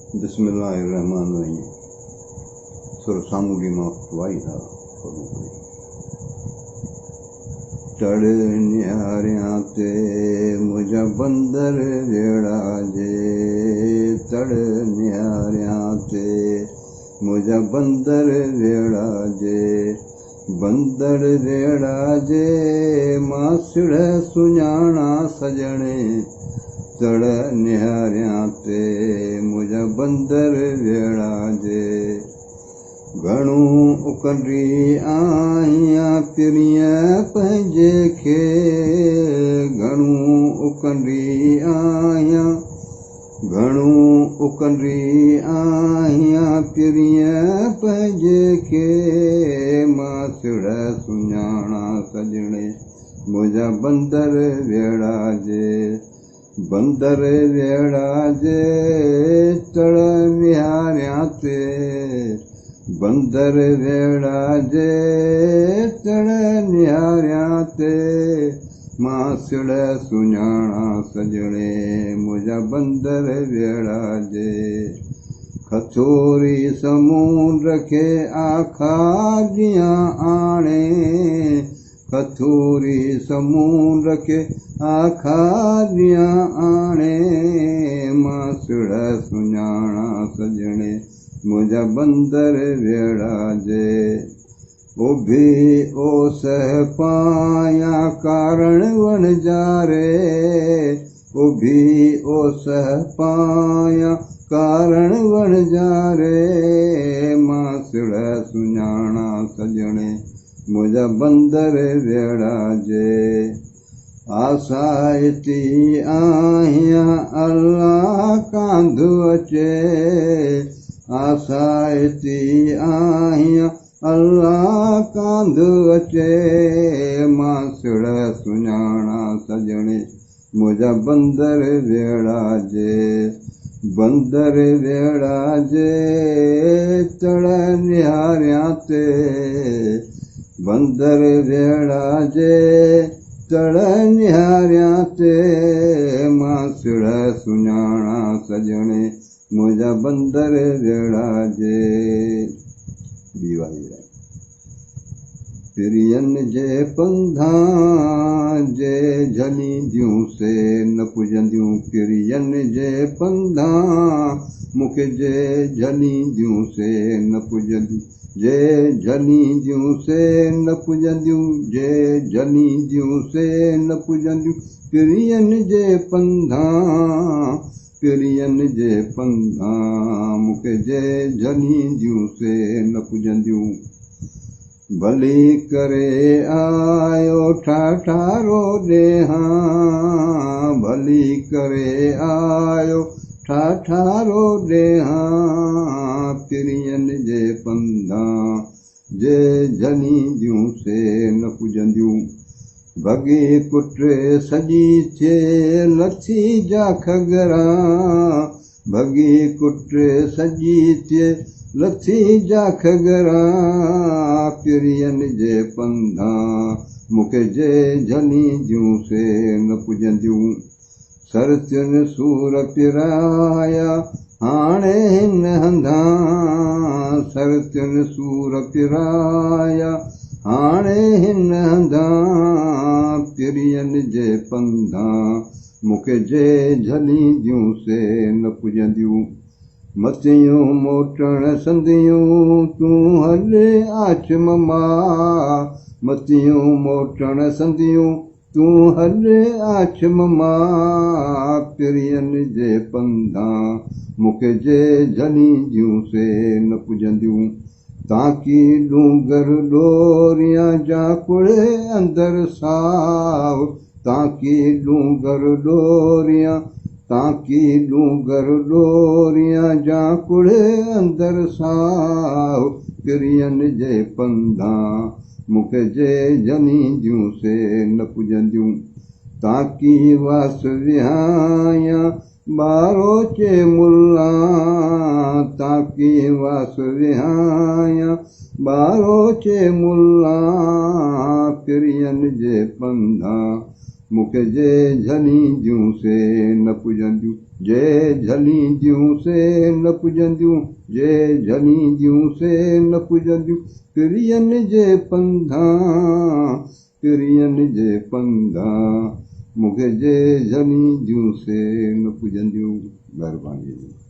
बिस्मिल्लाहिर्रहमानिर्रहीम। सुर सामूडी मां वाहिदा टड़ न्यारियां ते मुझा बंदर वेड़ा जे, तड़ न्यारियां ते मुझा बंदर वेड़ा जे, बंदर वेड़ा जे मासिड़ सुञाणा सजणे, तड़ निहारियां ते मुझा बंदर वेड़ा जे, घणो उकंडी आहियां पिरियां पंहिंजे खे, घणो उकंडी आहियां, घणो उकंडी आहियां पिरियां पंहिंजे खे, मासिड़ सुञाणा सजणे मुझा बंदर वेड़ा जे, बंदर वेड़ा जे तड़ निहारियां ते, बंदर वेड़ा जे तड़ निहारियां ते, मासिड़ सुञाणा सजणे मुझा बंदर वेड़ा जे, खथोरी समुंड खे आखारियां आणे, खथोरी समुंड खे आखारियां आणे, मासिड़ सुञाणा सजणे मुझा बंदर वेड़ा जे, उभी ओस पायां कारण वणजारे, उभी ओस पायां कारण वणजारे, मासिड़ सुञाणा सजणे मुझा बंदर वेड़ा जे, आसाइती आहियां अल्लाह कांधु अचे, आसाइती आहियां अल्लाह कांधु अचे, मासिड़ सुञाणा सजणे मुझा बंदर वेड़ा जे, बंदर वेड़ा जे तड़ निहारियां ते, बंदर वेड़ा जे तड़ निहारियां ते, मासिड़ सुञाणा सजणे मुझा बंदर वेड़ा जे, पिरियन जे पंधां जे झलींदियूं से न पुजंदियूं, पिरियन जे पंधां मूंखे जे झलींदियूं से न पुजंदियूं, जे झलींदियूं से न पुजंदियूं, जे झलींदियूं से न पुजंदियूं, पिरियन जे पंधां, पिरियन जे पंधां मूंखे जे झलींदियूं से न पुजंदियूं, भली करे आयो ठाठारो ॾेहां, भली करे आयो ठाठारो ॾेहां, पिरियन जे पंधां जे झलींदियूं से न पुजंदियूं, भॻी कुटे सॼी थिए लथी जा खगरां, भॻी कुटे सॼी थिए लथी जा खगरां, पिरियन जे पंधां मूंखे जे झलींदियूं से न पुजंदियूं, सरतियुनि सूर पिराया हाणे हिन हंधां, सरतियुनि सूर पिराया हाणे हिन हंधां, पिरियन जे पंधां मूंखे जे झलींदियूं से न पुजंदियूं, मतियूं मोटण संदियूं तूं हले आचम मां, मतियूं मोटण संदियूं तूं हले आचम मां, पिरियन जे पंधां मूंखे जे झलींदियूं से न पुजंदियूं, ताकी डूंगर डोरियां जाकुड़े अंदर साव, ताकी डूंगर डोरियां, ताकी डूंगर डोरियां जाकुड़े अंदर साव, पिरियन जे पंधां मूंखे जे झलींदियूं से न पुजंदियूं, ताकी वास विहायां ॿारो चे मुल्ला, ताकी वास विहायां ॿारो चे मुल्ला, पिरियन जे पंधां मूंखे जे झलींदियूं से न पुॼंदियूं, जे झलींदियूं से न पुॼंदियूं, जे झलींदियूं से न पुॼंदियूं, पिरियनि जे पंधां, पिरियनि जे पंधां, मूंखे जे झलींदियूं से न पुॼंदियूं। महिरबानी।